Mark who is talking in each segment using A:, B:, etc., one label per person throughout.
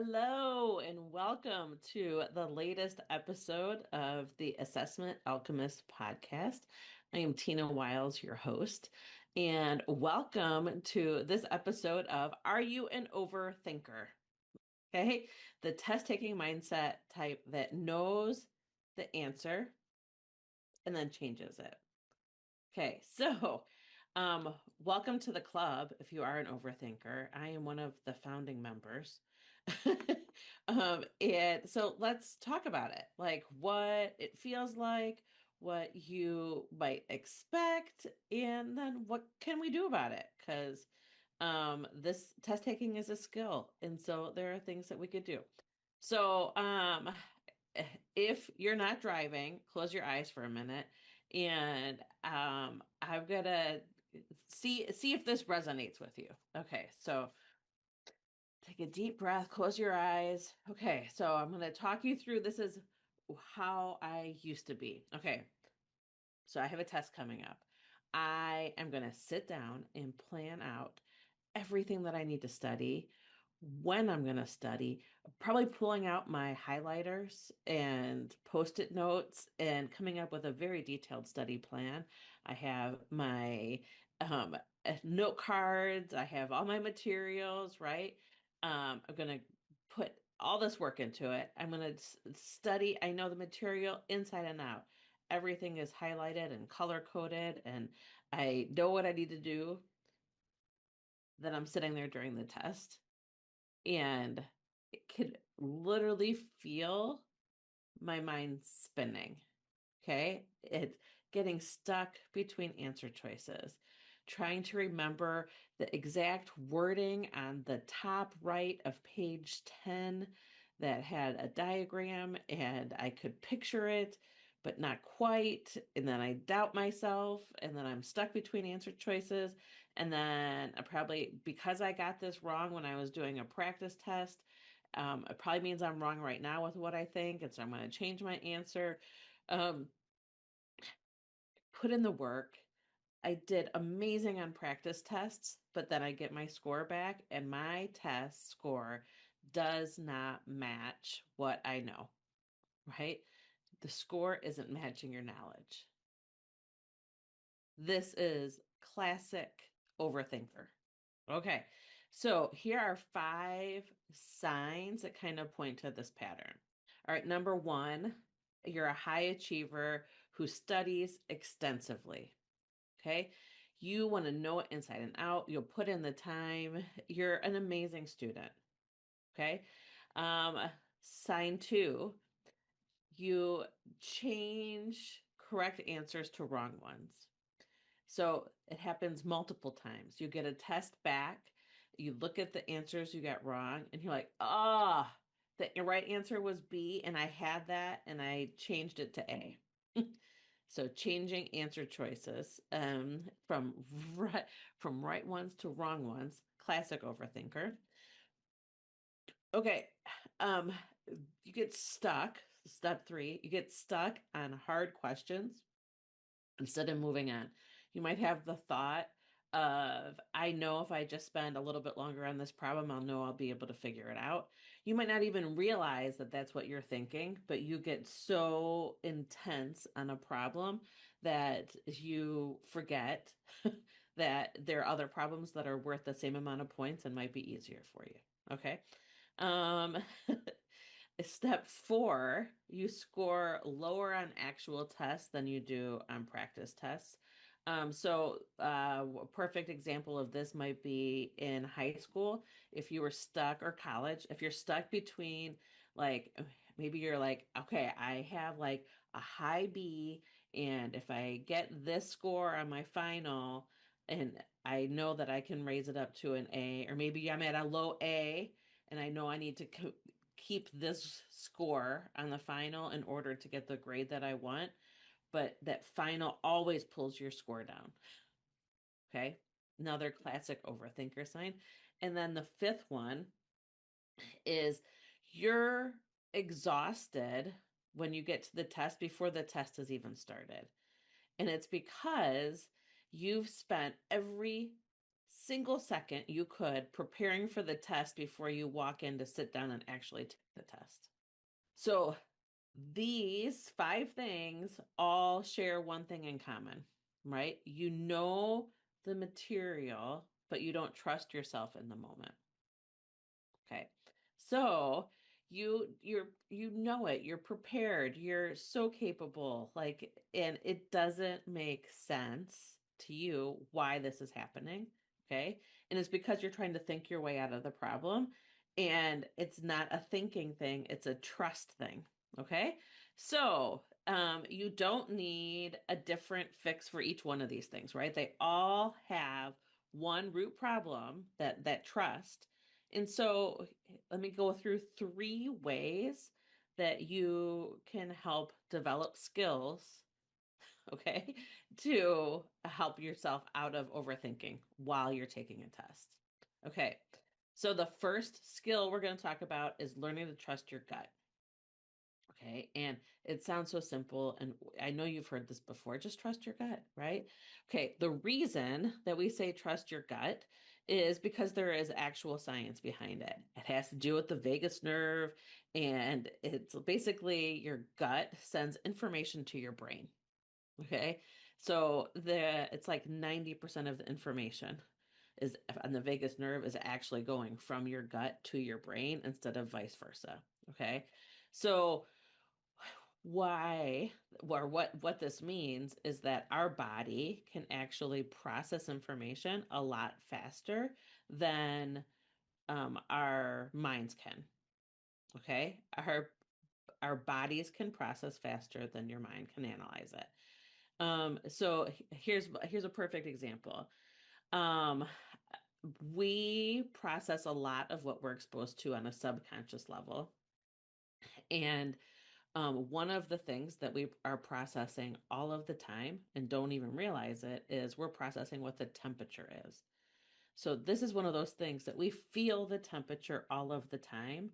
A: Hello, and welcome to the latest episode of the Assessment Alchemist Podcast. I am Tina Wiles, your host, and welcome to this episode of Are You an Overthinker? Okay, the test taking mindset type that knows the answer and then changes it. Okay, so welcome to the club if you are an overthinker. I am one of the founding members. And so let's talk about it, like what it feels like, what you might expect, and then what can we do about it? Because this test taking is a skill, and so there are things that we could do. So if you're not driving, close your eyes for a minute, and I'm gonna see if this resonates with you. Okay, so take a deep breath, close your eyes. Okay, so I'm going to talk you through this is how I used to be. Okay, so I have a test coming up. I am going to sit down and plan out everything that I need to study, when I'm going to study, probably pulling out my highlighters and post it notes and coming up with a very detailed study plan. I have my note cards, I have all my materials, right? I'm going to put all this work into it. I'm going to study. I know the material inside and out. Everything is highlighted and color coded, and I know what I need to do. Then I'm sitting there during the test and it could literally feel my mind spinning. Okay. It's getting stuck between answer choices, trying to remember the exact wording on the top right of page 10 that had a diagram and I could picture it, but not quite. And then I doubt myself, and then I'm stuck between answer choices. And then I probably, because I got this wrong when I was doing a practice test, it probably means I'm wrong right now with what I think. And so I'm going to change my answer. Um, put in the work. I did amazing on practice tests, but then I get my score back, and my test score does not match what I know, right? The score isn't matching your knowledge. This is classic overthinker. Okay, so here are 5 signs that kind of point to this pattern. All right, number 1, you're a high achiever who studies extensively. Okay. You want to know it inside and out. You'll put in the time. You're an amazing student. Okay. Um, sign 2, you change correct answers to wrong ones. So it happens multiple times. You get a test back, you look at the answers you got wrong, and you're like, ah, the right answer was B, and I had that, and I changed it to A. So changing answer choices right, from right ones to wrong ones, classic overthinker. Okay, um, you get stuck. Step 3, you get stuck on hard questions instead of moving on. You might have the thought of, I know if I just spend a little bit longer on this problem, I'll know I'll be able to figure it out. You might not even realize that that's what you're thinking, but you get so intense on a problem that you forget that there are other problems that are worth the same amount of points and might be easier for you. Okay. Um, Step 4, you score lower on actual tests than you do on practice tests. A perfect example of this might be in high school. If you were stuck, or college, if you're stuck between, like, maybe you're like, okay, I have like a high B, and if I get this score on my final, and I know that I can raise it up to an A, or maybe I'm at a low A and I know I need to keep this score on the final in order to get the grade that I want, but that final always pulls your score down. Okay. Another classic overthinker sign. And then the 5th one is you're exhausted when you get to the test before the test has even started. And it's because you've spent every single second you could preparing for the test before you walk in to sit down and actually take the test. So these 5 things all share one thing in common, right? You know the material, but you don't trust yourself in the moment. Okay. So you know it, you're prepared, you're so capable, like, and it doesn't make sense to you why this is happening. Okay. And it's because you're trying to think your way out of the problem. And it's not a thinking thing, it's a trust thing. Okay. So you don't need a different fix for each one of these things, right? They all have one root problem, that trust. And so let me go through 3 ways that you can help develop skills, okay, to help yourself out of overthinking while you're taking a test. Okay, so the first skill we're going to talk about is learning to trust your gut. Okay. And it sounds so simple. And I know you've heard this before. Just trust your gut, right? Okay. The reason that we say trust your gut is because there is actual science behind it. It has to do with the vagus nerve. And it's basically your gut sends information to your brain. Okay. So it's like 90% of the information is on the vagus nerve is actually going from your gut to your brain instead of vice versa. Okay. So why or what this means is that our body can actually process information a lot faster than our minds can. Okay, our bodies can process faster than your mind can analyze it. So here's a perfect example. um we process a lot of what we're exposed to on a subconscious level, and one of the things that we are processing all of the time and don't even realize it is we're processing what the temperature is. So, this is one of those things that we feel the temperature all of the time,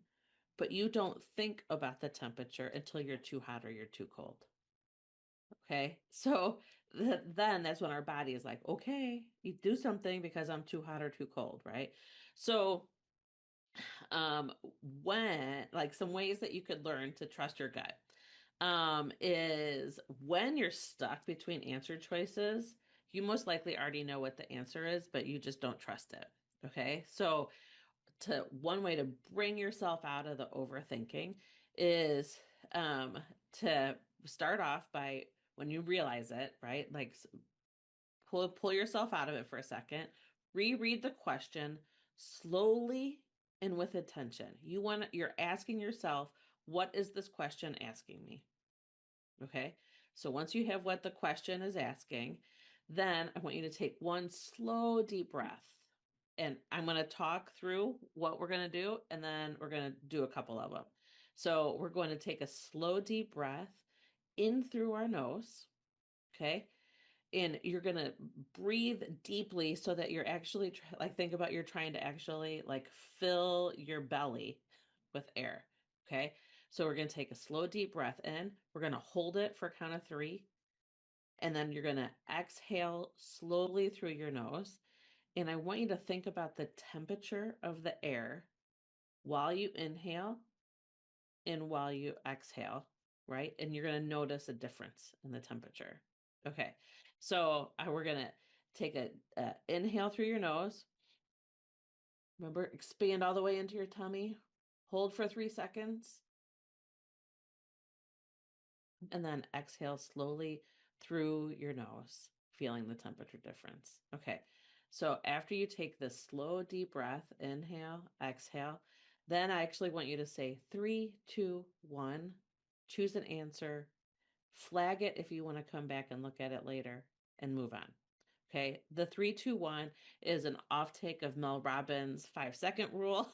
A: but you don't think about the temperature until you're too hot or you're too cold. Okay. So, then that's when our body is like, okay, you do something because I'm too hot or too cold. Right. So, um when like some ways that you could learn to trust your gut is when you're stuck between answer choices, you most likely already know what the answer is, but you just don't trust it. Okay. So to one way to bring yourself out of the overthinking is to start off by, when you realize it, right, like pull yourself out of it for a second, reread the question slowly and with attention. You're asking yourself, what is this question asking me? Okay. So once you have what the question is asking, then I want you to take one slow, deep breath. And I'm going to talk through what we're going to do, and then we're going to do a couple of them. So we're going to take a slow, deep breath in through our nose. Okay. And you're going to breathe deeply so that you're actually like, think about you're trying to actually like fill your belly with air. Okay. So we're going to take a slow deep breath in. We're going to hold it for a count of 3, and then you're going to exhale slowly through your nose. And I want you to think about the temperature of the air while you inhale and while you exhale, right? And you're going to notice a difference in the temperature. Okay. So we're going to take a inhale through your nose. Remember, expand all the way into your tummy. Hold for 3 seconds. And then exhale slowly through your nose, feeling the temperature difference. Okay. So after you take this slow, deep breath, inhale, exhale, then I actually want you to say 3, 2, 1, choose an answer, flag it if you want to come back and look at it later, and move on. Okay. The 3, 2, 1 is an off take of Mel Robbins' 5-second rule.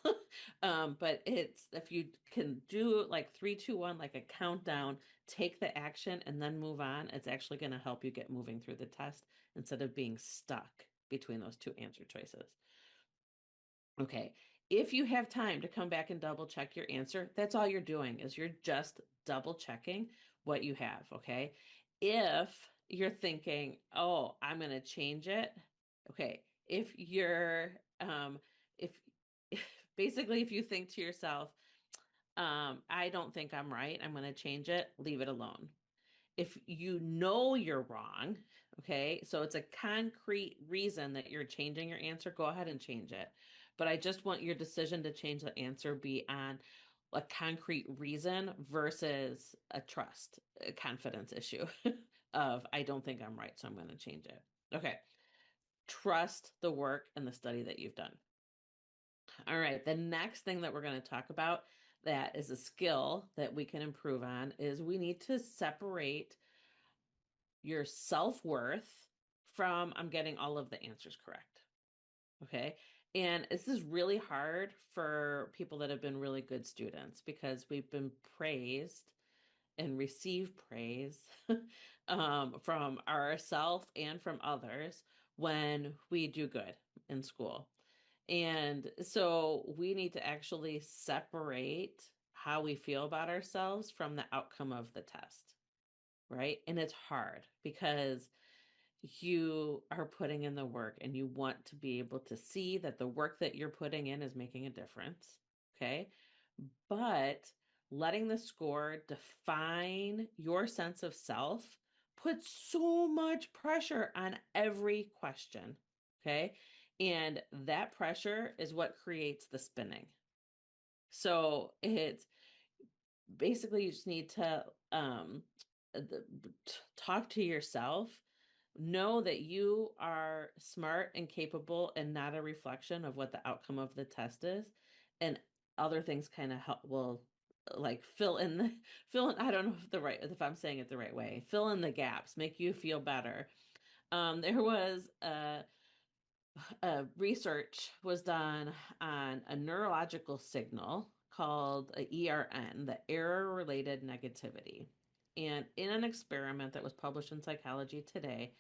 A: But it's, if you can do like 3, 2, 1, like a countdown, take the action and then move on, it's actually going to help you get moving through the test instead of being stuck between those 2 answer choices. Okay. If you have time to come back and double check your answer, that's all you're doing, is you're just double checking what you have. Okay. If you're thinking, oh, I'm going to change it. Okay. if you're, if basically, if you think to yourself, I don't think I'm right, I'm going to change it, leave it alone. If you know you're wrong, okay, so it's a concrete reason that you're changing your answer, go ahead and change it. But I just want your decision to change the answer be on a concrete reason versus a confidence issue of, I don't think I'm right, so I'm going to change it. Okay. Trust the work and the study that you've done. All right. The next thing that we're going to talk about that is a skill that we can improve on is we need to separate your self-worth from I'm getting all of the answers correct. Okay. And this is really hard for people that have been really good students because we've been praised and receive praise from ourselves and from others when we do good in school. And so we need to actually separate how we feel about ourselves from the outcome of the test, right? And it's hard because you are putting in the work and you want to be able to see that the work that you're putting in is making a difference. Okay. But letting the score define your sense of self puts so much pressure on every question. Okay. And that pressure is what creates the spinning. So it's basically you just need to talk to yourself, know that you are smart and capable and not a reflection of what the outcome of the test is, and other things kind of help will like fill in, I don't know if I'm saying it the right way, fill in the gaps, make you feel better. There was research was done on a neurological signal called a ERN, the error related negativity. And in an experiment that was published in Psychology Today,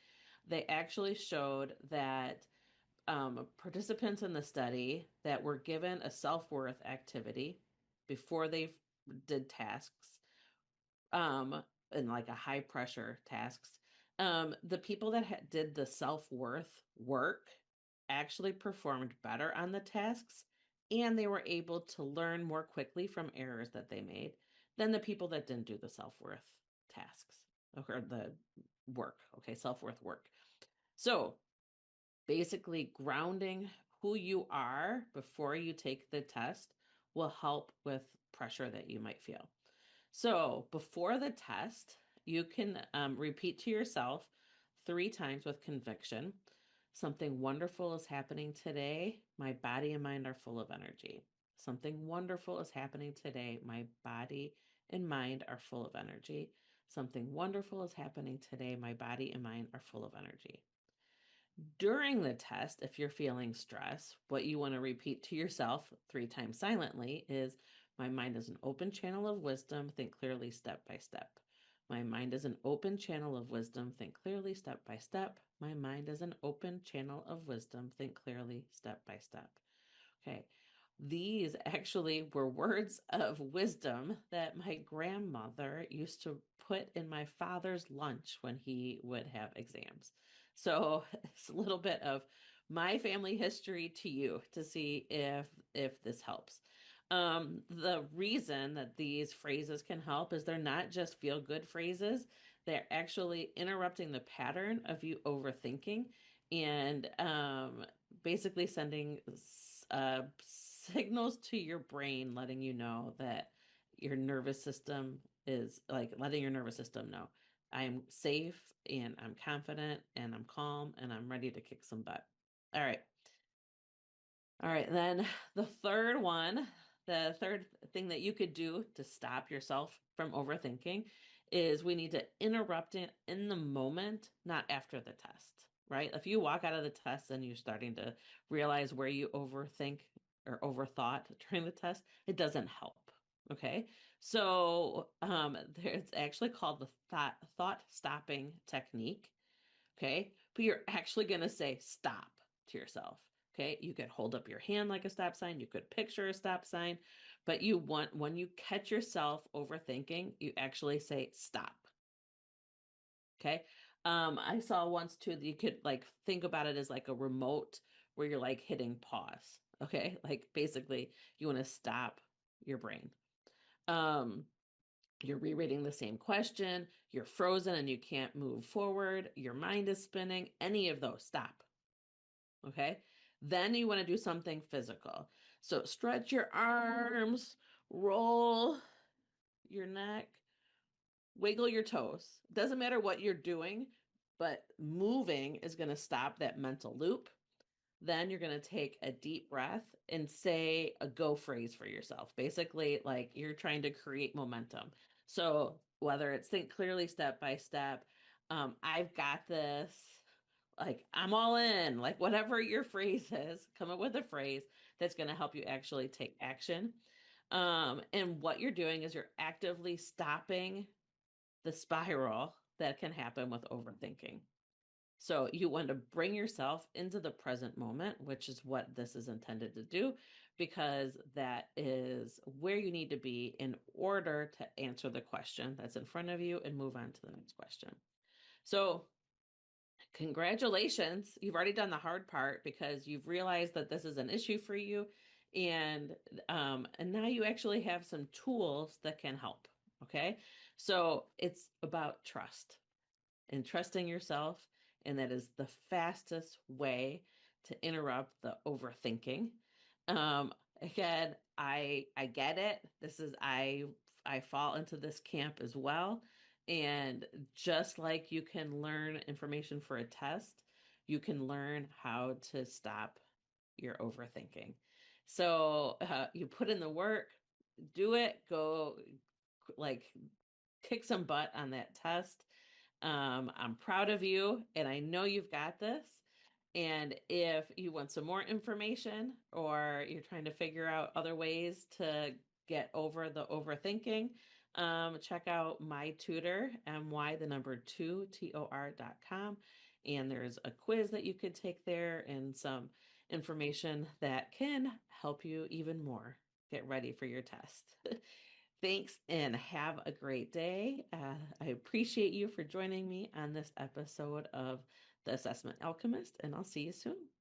A: they actually showed that participants in the study that were given a self worth activity before they did tasks, and like a high pressure tasks, the people that did the self worth work actually performed better on the tasks, and they were able to learn more quickly from errors that they made than the people that didn't do the self worth tasks or the work. Okay, self worth work. So basically, grounding who you are before you take the test will help with pressure that you might feel. So before the test, you can repeat to yourself 3 times with conviction. Something wonderful is happening today. My body and mind are full of energy. Something wonderful is happening today. My body and mind are full of energy. Something wonderful is happening today. My body and mind are full of energy. During the test, if you're feeling stress, what you want to repeat to yourself 3 times silently is, my mind is an open channel of wisdom, think clearly step by step. My mind is an open channel of wisdom, think clearly step by step. My mind is an open channel of wisdom, think clearly step by step. Okay. These actually were words of wisdom that my grandmother used to put in my father's lunch when he would have exams. So it's a little bit of my family history to you to see if this helps. The reason that these phrases can help is they're not just feel good phrases, they're actually interrupting the pattern of you overthinking and basically sending signals to your brain, letting you know that your nervous system is like letting your nervous system know I'm safe and I'm confident and I'm calm and I'm ready to kick some butt. All right. All right. Then the third thing that you could do to stop yourself from overthinking is we need to interrupt it in the moment, not after the test, right? If you walk out of the test and you're starting to realize where you overthink or overthought during the test, it doesn't help. Okay. So there's actually called the thought stopping technique. Okay. But you're actually going to say stop to yourself. Okay. You could hold up your hand like a stop sign. You could picture a stop sign, but when you catch yourself overthinking, you actually say stop. Okay. I saw once too that you could like think about it as like a remote where you're like hitting pause. Okay. Like basically, you want to stop your brain. Um, you're rereading the same question, you're frozen and you can't move forward, your mind is spinning, any of those, stop. Okay. Then you want to do something physical. So stretch your arms, roll your neck, wiggle your toes. Doesn't matter what you're doing, but moving is going to stop that mental loop. Then you're going to take a deep breath and say a go phrase for yourself. Basically, like you're trying to create momentum. So whether it's think clearly step by step, I've got this, like I'm all in, like whatever your phrase is, come up with a phrase that's going to help you actually take action. And what you're doing is you're actively stopping the spiral that can happen with overthinking. So you want to bring yourself into the present moment, which is what this is intended to do, because that is where you need to be in order to answer the question that's in front of you and move on to the next question. So congratulations, you've already done the hard part because you've realized that this is an issue for you, and now you actually have some tools that can help. Okay, so it's about trust and trusting yourself, and that is the fastest way to interrupt the overthinking. um Again, I get it. This is I fall into this camp as well. And just like you can learn information for a test, you can learn how to stop your overthinking. So you put in the work, do it, go like kick some butt on that test. I'm proud of you, and I know you've got this. And if you want some more information or you're trying to figure out other ways to get over the overthinking, check out my tutor, my the number 2tor.com. And there's a quiz that you could take there and some information that can help you even more get ready for your test. Thanks and have a great day. I appreciate you for joining me on this episode of The Assessment Alchemist, and I'll see you soon.